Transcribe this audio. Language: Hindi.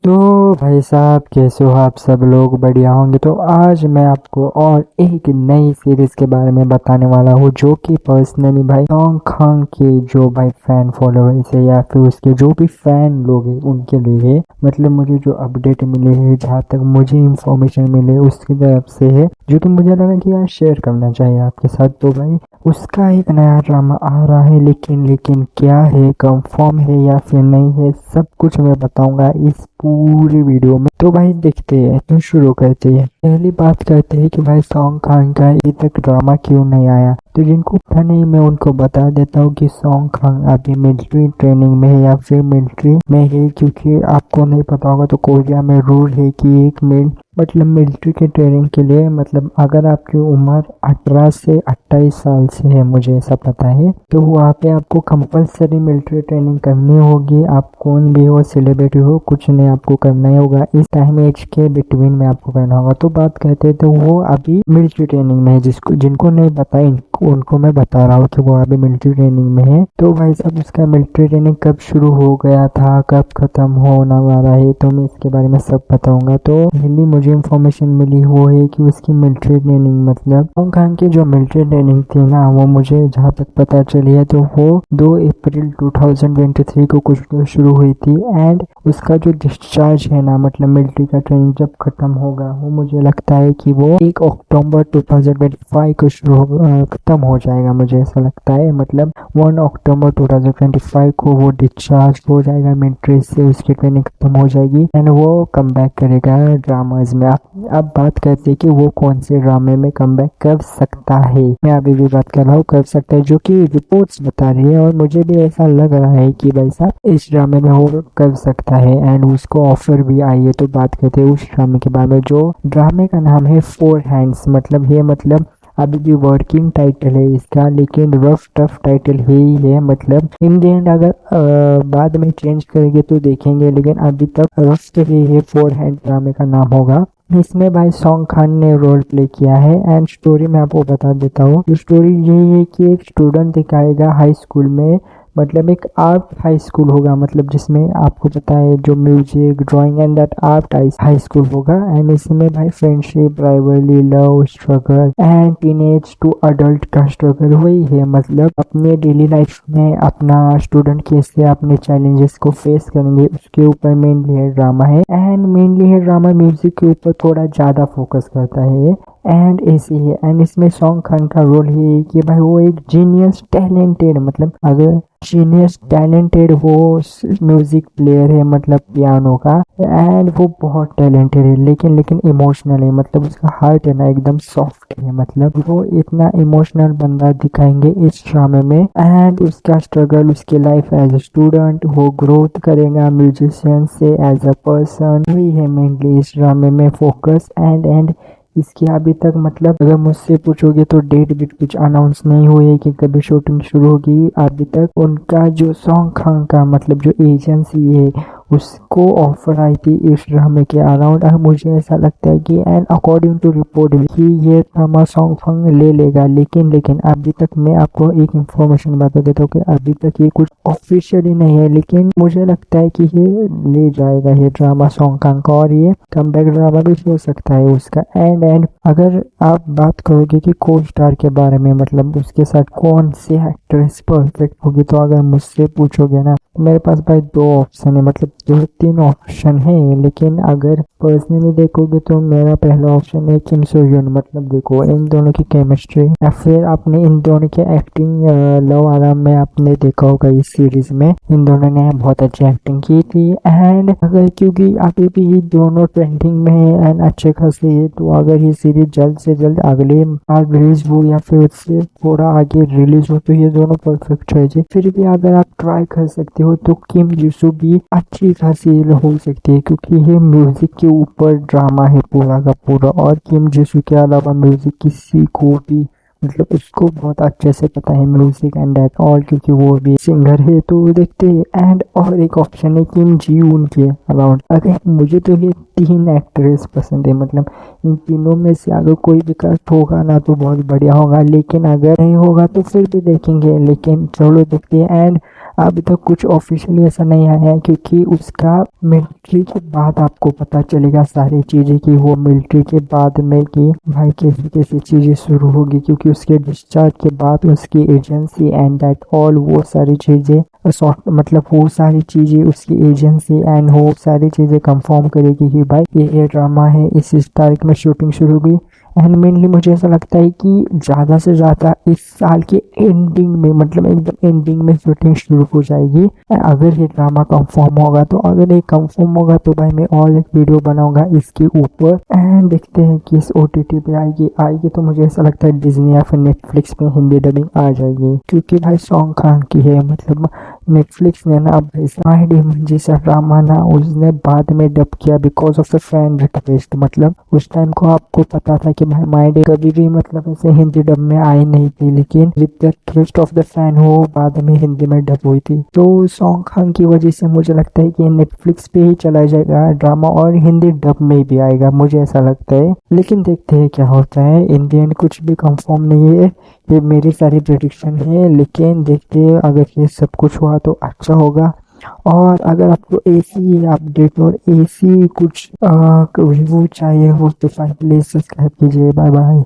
तो भाई साहब कैसे हो आप सब लोग बढ़िया होंगे। तो आज मैं आपको और एक नई सीरीज के बारे में बताने वाला हूँ जो कि पर्सनली भाई सॉन्ग खान के जो भाई फैन फॉलोअर्स है या फिर उसके जो भी फैन लोग हैं उनके लिए है। मतलब मुझे जो अपडेट मिले है, जहाँ तक मुझे इंफॉर्मेशन मिले उसकी तरफ से है, जो कि मुझे लगा कि यार शेयर करना चाहिए आपके साथ। तो भाई उसका एक नया ड्रामा आ रहा है, लेकिन क्या है, कंफर्म है या फिर नहीं है, सब कुछ मैं बताऊंगा इस पूरी वीडियो में। तो भाई देखते हैं, तो शुरू करते हैं। पहली बात करते हैं कि भाई सॉन्ग खान का अभी तक ड्रामा क्यों नहीं आया। तो जिनको पता नहीं मैं उनको बता देता हूँ कि सॉन्ग खान अभी मिलिट्री ट्रेनिंग में है या फिर मिलिट्री में है, क्योंकि आपको नहीं पता होगा तो कोरिया में रूल है कि एक मिलिट्री के ट्रेनिंग के लिए, मतलब अगर आपकी उम्र 18 से 28 साल से है, मुझे ऐसा पता है, तो वहाँ पे आपको कंपलसरी मिलिट्री ट्रेनिंग करनी होगी। आप कौन भी हो, सेलिब्रिटी हो, कुछ नहीं, आपको करना ही होगा। इस टाइम एज के बिटवीन में आपको करना होगा। तो बात कहते हैं तो वो अभी मिलिट्री ट्रेनिंग में है। जिनको नहीं पता उनको मैं बता रहा हूँ कि वो अभी मिलिट्री ट्रेनिंग में है। तो भाई साहब उसका मिलिट्री ट्रेनिंग कब शुरू हो गया था, कब खत्म होने वाला है, तो मैं इसके बारे में सब बताऊंगा। तो पहली मुझे इंफॉर्मेशन मिली वो है कि उसकी मिलिट्री ट्रेनिंग, मतलब सॉन्ग खान की जो मिलिट्री ट्रेनिंग थी ना, वो मुझे जहाँ तक पता चली है तो वो 2 अप्रैल 2023 को कुछ तो शुरू हुई थी। एंड उसका जो डिस्चार्ज है ना, मतलब मिलिट्री का ट्रेनिंग जब खत्म होगा, वो मुझे लगता है कि वो 1 अक्टूबर 2025 को खत्म हो जाएगा। मुझे ऐसा लगता है, मतलब 1 अक्टूबर 2025 को वो डिस्चार्ज हो जाएगा मिलिट्री से, उसकी ट्रेनिंग खत्म हो जाएगी एंड वो कम बैक करेगा ड्रामाज में। अब बात करते हैं कि वो कौन से ड्रामे में कम बैक कर सकता है। मैं अभी भी बात कर रहा हूँ कर सकता है, जो कि रिपोर्ट्स बता रही है और मुझे भी ऐसा लग रहा है कि भाई साहब इस ड्रामे में वो कर सकता है एंड उसको ऑफर भी आई है। तो बात करते हैं उस ड्रामे के बारे में। जो ड्रामे का नाम है 4 हैंड्स, मतलब अभी भी वर्किंग टाइटल है इसका, लेकिन रफ टफ टाइटल ही है। मतलब इन द एंड अगर बाद में चेंज करेंगे तो देखेंगे, लेकिन अभी तक रफ तो ही है 4 हैंड ड्रामे का नाम होगा। इसमें भाई सॉन्ग खान ने रोल प्ले किया है एंड स्टोरी मैं आपको बता देता हूँ। स्टोरी यही है कि एक स्टूडेंट दिखाएगा हाई स्कूल में, मतलब एक आर्ट हाई स्कूल होगा, मतलब जिसमें आपको पता है जो music drawing and that art high school होगा। एंड इसमें भाई friendship, rivalry, love, struggle and teenage to adult का स्ट्रगल वही है। मतलब अपने डेली लाइफ में अपना स्टूडेंट कैसे अपने चैलेंजेस को फेस करेंगे उसके ऊपर मेनली है ड्रामा है। एंड मेनली है ड्रामा म्यूजिक के ऊपर थोड़ा ज्यादा फोकस करता है एंड ऐसे ही है। एंड इसमें सॉन्ग खान का रोल है कि भाई वो एक जीनियस टैलेंटेड, मतलब अगर जीनियस टैलेंटेड वो म्यूजिक प्लेयर है, मतलब पियानो का, एंड वो बहुत टैलेंटेड है, लेकिन इमोशनल है। मतलब उसका हार्ट है ना एकदम सॉफ्ट है, मतलब वो इतना इमोशनल बंदा दिखाएंगे इस ड्रामे में। एंड उसका स्ट्रगल, उसकी लाइफ एज अ स्टूडेंट, वो ग्रोथ करेगा म्यूजिशियन से एज अ पर्सन, वही है मेनली इस ड्रामे में फोकस। एंड इसकी अभी तक, मतलब अगर मुझसे पूछोगे तो डेट भी कुछ अनाउंस नहीं हुई है कि कभी शूटिंग शुरू होगी। अभी तक उनका जो सॉन्ग खान का, मतलब जो एजेंसी है, उसको ऑफर आई थी इस ड्रामे के अराउंड। मुझे ऐसा लगता है कि एंड अकॉर्डिंग टू रिपोर्ट कि ये ड्रामा सॉन्ग खान ले लेगा, लेकिन अभी तक मैं आपको एक इंफॉर्मेशन बता देता हूँ कि अभी तक ये कुछ ऑफिशियली नहीं है, लेकिन मुझे लगता है कि ये ले जाएगा ये ड्रामा सॉन्ग खान का और ये कमबैक ड्रामा भी हो सकता है उसका। एंड अगर आप बात करोगे कि को स्टार के बारे में, मतलब उसके साथ कौन से एक्ट्रेस परफेक्ट होगी, तो अगर मुझसे पूछोगे ना, मेरे पास भाई 2 ऑप्शन है, मतलब 2-3 ऑप्शन है, लेकिन अगर पर्सनली देखोगे तो मेरा पहला ऑप्शन है किम सो ह्यून। मतलब देखो इन दोनों की केमिस्ट्री, या फिर आपने इन दोनों की एक्टिंग लव आराम में आपने देखा होगा इस सीरीज में, इन दोनों ने बहुत अच्छी एक्टिंग की थी। एंड अगर क्योंकि अभी भी ये दोनों ट्रेंडिंग में है एंड अच्छे खासे है, तो अगर ये सीरीज जल्द से जल्द अगले साल रिलीज हो या फिर उससे थोड़ा आगे रिलीज हो, तो ये दोनों परफेक्ट है जी। फिर भी अगर आप ट्राई कर सकते हो तो किम जिसू भी अच्छी खासी हो सकती है, क्योंकि ये म्यूजिक के ऊपर ड्रामा है पूरा का पूरा। और किम जिसू के अलावा म्यूजिक किसी को भी, मतलब उसको बहुत अच्छे से पता है म्यूजिक एंड दैट ऑल, क्योंकि वो भी सिंगर है। तो देखते हैं। एंड और एक ऑप्शन है किम जी उन के अराउंड। अगर मुझे तो ये 3 एक्ट्रेस पसंद है, मतलब इन तीनों में से अगर कोई भी कास्ट होगा ना तो बहुत बढ़िया होगा, लेकिन अगर नहीं होगा तो फिर भी देखेंगे। लेकिन चलो देखते हैं। एंड अभी तक कुछ ऑफिशियली ऐसा नहीं आया है, क्योंकि उसका मिलिट्री के बाद आपको पता चलेगा सारी चीज़ें कि वो मिलिट्री के बाद में कि भाई कैसी कैसी चीज़ें शुरू होगी, क्योंकि उसके डिस्चार्ज के बाद उसकी एजेंसी एंड दैट ऑल वो सारी चीज़ें सॉफ्ट मतलब वो सारी चीज़ें उसकी एजेंसी एंड वो सारी चीज़ें कंफर्म करेगी कि भाई ये ड्रामा है, इस तारीख में शूटिंग शुरू होगी। एंड मेनली मुझे ऐसा लगता है कि ज़्यादा से ज़्यादा इस साल के एंडिंग में मतलब एकदम एंडिंग में शूटिंग शुरू हो जाएगी अगर ये ड्रामा कंफर्म होगा। तो अगर ये कंफर्म होगा तो भाई मैं और एक वीडियो बनाऊंगा इसके ऊपर। एंड देखते हैं कि इस OTT पे आएगी तो मुझे ऐसा लगता है डिज्नी या फिर नेटफ्लिक्स पे हिंदी डबिंग आ जाएगी, क्योंकि भाई सॉन्ग खान की है। मतलब नेटफ्लिक्स ने ना माय डेमन जैसा ड्रामा ना उसने बाद में डब किया because of the fan request. मतलब उस टाइम को आपको पता था कि भाई माय डे कभी भी मतलब ऐसे हिंदी डब में आई नहीं थी, लेकिन with the twist of the fan वो बाद में हिंदी में डब हुई थी। तो सॉन्ग खान की वजह से मुझे लगता है कि नेटफ्लिक्स पे ही चला जाएगा ड्रामा और हिंदी डब में भी आएगा, मुझे ऐसा लगता है। लेकिन देखते हैं क्या होता है। इन द एंड कुछ भी कंफर्म नहीं है, ये मेरी सारी प्रेडिक्शन है। लेकिन देखते हैं अगर ये सब कुछ हुआ तो अच्छा होगा। और अगर आपको ऐसी अपडेट और ऐसी कुछ रिव्यू चाहिए हो तो प्लीज सब्सक्राइब कीजिए। Bye bye.